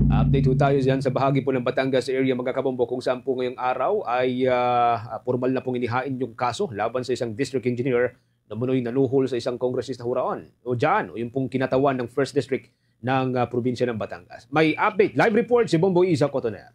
Update po tayo dyan sa bahagi po ng Batangas area mga kabombo kung saan po ngayong araw ay formal na pong inihain yung kaso laban sa isang district engineer na munoy naluhol sa isang kongresista huraon o dyan o yung pong kinatawan ng 1st District ng probinsya ng Batangas. May update, live report si Bombo Isa Cotoner.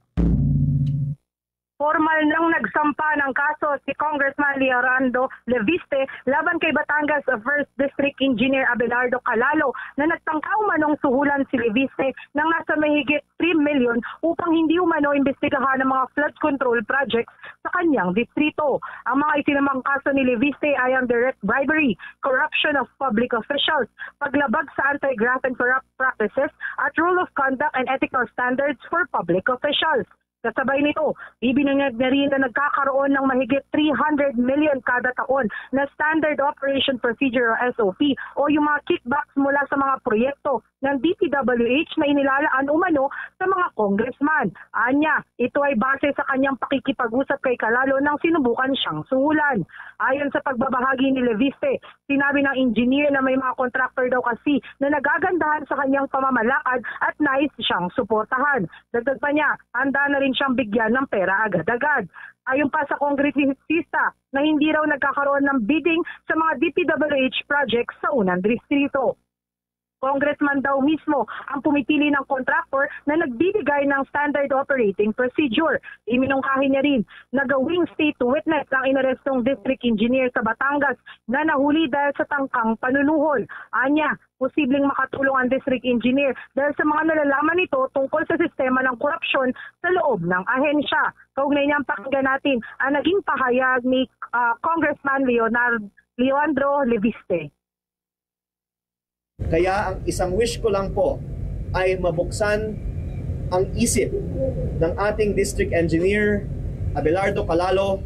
Formal nang nagsampa ng kaso si Congressman Leonardo Leviste laban kay Batangas 1st District Engineer Abelardo Calalo na nagtangka umanong suhulan si Leviste ng nasa mahigit 3 million upang hindi umano imbestigahan ng mga flood control projects sa kanyang distrito. Ang mga isinamang kaso ni Leviste ay ang direct bribery, corruption of public officials, paglabag sa anti-graft and corrupt practices at rule of conduct and ethical standards for public officials. Kasabay nito, ibinangag na rin na nagkakaroon ng mahigit 300 million kada taon na Standard Operation Procedure o SOP o yung mga kickbacks mula sa mga proyekto ng DPWH na inilalaan umano sa mga congressman. Anya, ito ay base sa kanyang pakikipag-usap kay Calalo nang sinubukan siyang suhulan. Ayon sa pagbabahagi ni Leviste, sinabi ng engineer na may mga contractor daw kasi na nagagandahan sa kanyang pamamalakad at nais siyang suportahan. Dagdag pa niya, handa na rin siyang bigyan ng pera agad-agad. Ayon pa sa kongresista na hindi raw nagkakaroon ng bidding sa mga DPWH projects sa unang distrito. Congressman daw mismo ang pumipili ng contractor na nagbibigay ng standard operating procedure. Iminungkahi niya rin na gawing state witness ang inarestong district engineer sa Batangas na nahuli dahil sa tangkang panunuhol. Anya, posibleng makatulong ang district engineer dahil sa mga nalalaman nito tungkol sa sistema ng korupsyon sa loob ng ahensya. Kaugnay niyang pakinggan natin ang naging pahayag ni Congressman Leonardo Leviste. Kaya ang isang wish ko lang po ay mabuksan ang isip ng ating district engineer, Abelardo Calalo,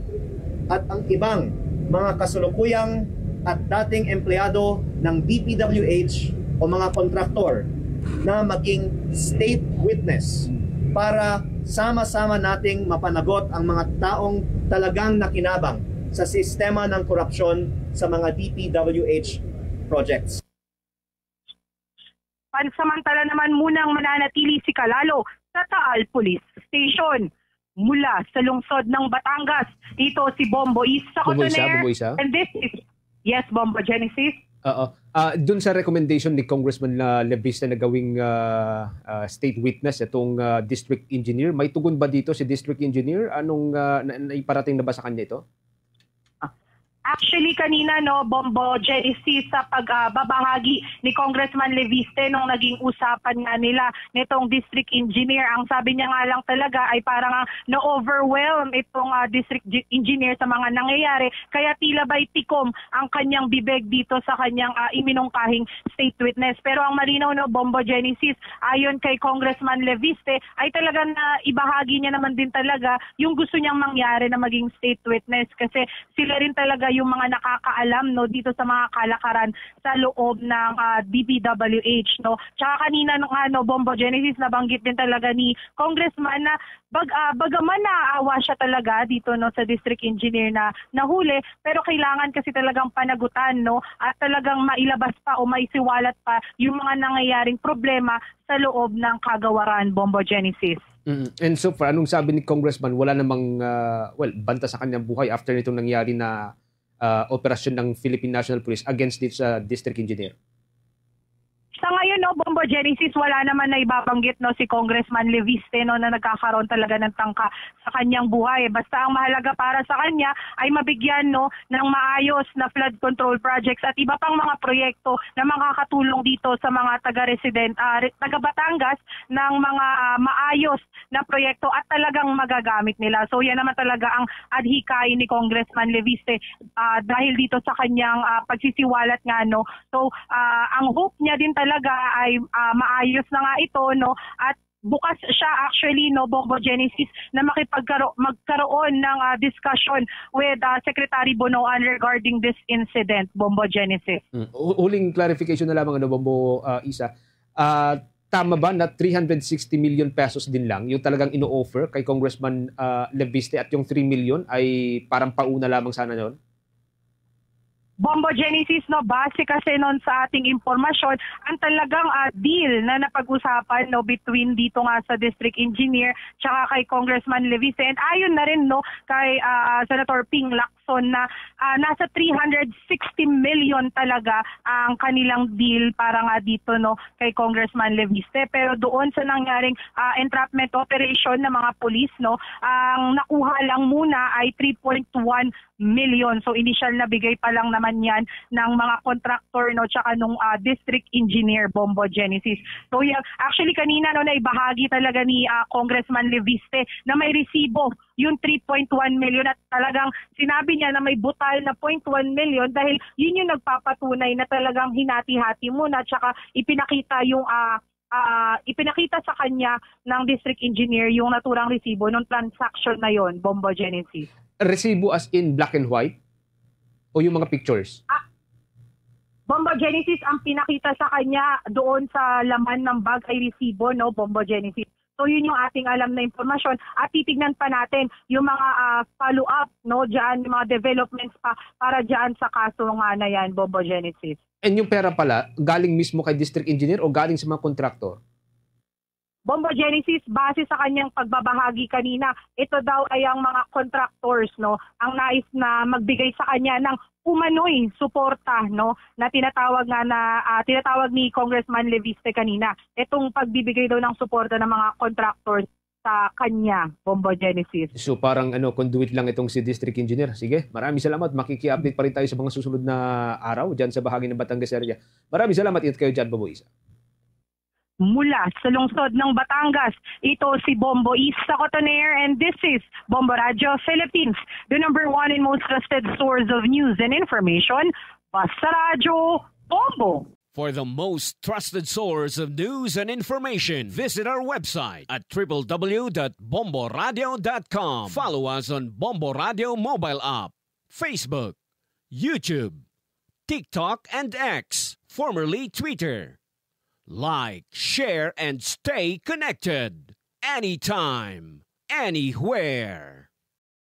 at ang ibang mga kasulukuyang at dating empleyado ng DPWH o mga kontraktor na maging state witness para sama-sama nating mapanagot ang mga taong talagang nakinabang sa sistema ng korupsyon sa mga DPWH projects. Pansamantala naman munang mananatili si Calalo sa Taal Police Station. Mula sa lungsod ng Batangas, ito si Bombo Isa Cotoner. Bombo Isa? And this is, yes, Bombo Genesis. Doon sa recommendation ni Congressman Leviste na gawing state witness itong district engineer, may tugon ba dito si district engineer? Anong naiparating na ba sa kanya ito? Actually, kanina, Bombo Genesis, sa pagbabahagi ni Congressman Leviste nung naging usapan nga nila nitong district engineer, ang sabi niya nga lang talaga ay parang na-overwhelm itong district engineer sa mga nangyayari. Kaya tila ba'y tikom ang kanyang bibig dito sa kanyang iminungkahing state witness. Pero ang malinaw, Bombo Genesis, ayon kay Congressman Leviste, ay talaga na ibahagi niya naman din talaga yung gusto niyang mangyari na maging state witness. Kasi sila rin talaga yung mga nakakaalam dito sa mga kalakaran sa loob ng DPWH. Tsaka kanina Bombo Genesis, nabanggit din talaga ni Congressman na bagaman naaawa siya talaga dito sa district engineer na nahuli, pero kailangan kasi talagang panagutan at talagang mailabas pa o maisiwalat pa yung mga nangyayaring problema sa loob ng kagawaran, Bombo Genesis. And so far, anong sabi ni Congressman? Wala namang banta sa kanyang buhay after nitong nangyari na operasyon ng Philippine National Police against this district engineer? Sa ngayon, Bombo Genesis, wala naman na ibabanggit si Congressman Leviste na nagkakaroon talaga ng tangka sa kanyang buhay. Basta ang mahalaga para sa kanya ay mabigyan ng maayos na flood control projects at iba pang mga proyekto na makakatulong dito sa mga taga-resident, taga-Batangas ng mga maayos na proyekto at talagang magagamit nila. So yan naman talaga ang adhikay ni Congressman Leviste dahil dito sa kanyang pagsisiwalat nga. So ang hope niya din talaga ay maayos na nga ito at bukas siya actually Bombo Genesis na magkaroon ng discussion with Secretary Bonoan regarding this incident, Bombo Genesis. Huling clarification na lamang Bombo Isa. Tama ba na 360 million pesos din lang yung talagang ino-offer kay Congressman Leviste at yung 3 million ay parang pauna lamang sana yon? Bombo Genesis, no, base kasi noon sa ating impormasyon, ang talagang deal na napag-usapan no between dito nga sa district engineer tsaka kay Congressman Leviste, and ayon na rin no kay Senator Ping Lacson na nasa 360 million talaga ang kanilang deal para nga dito no kay Congressman Leviste. Pero doon sa nangyaring entrapment operation ng mga pulis no, ang nakuha lang muna ay 3.1 million. So initial na bigay pa lang naman yan ng mga contractor no tsaka nung district engineer, Bombo Genesis. So yeah, actually kanina no naibahagi talaga ni Congressman Leviste na may resibo yung 3.1 million at talagang sinabi niya na may butal na 0.1 million dahil yun yung nagpapatunay na talagang hinati-hati muna tsaka ipinakita yung ipinakita sa kanya ng district engineer yung naturang resibo ng transaction na yon, Bombo Genesis. Resibo as in black and white? O yung mga pictures? Bombo Genesis, ang pinakita sa kanya doon sa laman ng bag ay resibo, no, Bombo Genesis. So yun yung ating alam na impormasyon at titignan pa natin yung mga follow-up, no, dyan, yung mga developments pa para dyan sa kaso nga na yan, Bombo Genesis. And yung pera pala, galing mismo kay district engineer o galing sa mga kontraktor? Bombo Genesis, base sa kanyang pagbabahagi kanina, ito daw ay ang mga contractors no, ang nais na magbigay sa kanya ng umano'y suporta no na tinatawag ni Congressman Leviste kanina. Itong pagbibigay daw ng suporta ng mga contractors sa kanya, Bombo Genesis. So parang conduit lang itong si district engineer. Sige, maraming salamat. Makiki-update pa rin tayo sa mga susunod na araw dyan sa bahagi ng Batangas area. Maraming salamat. Ingat kayo dyan, Bobo Isa. Mula sa lungsod ng Batangas, ito si Bombo Isa Cotoner, and this is Bombo Radio Philippines, the #1 and most trusted source of news and information. Basta Radio Bombo. For the most trusted source of news and information, visit our website at www.bomboradio.com. Follow us on Bombo Radio mobile app, Facebook, YouTube, TikTok, and X, formerly Twitter. Like, share, and stay connected. Anytime, anywhere.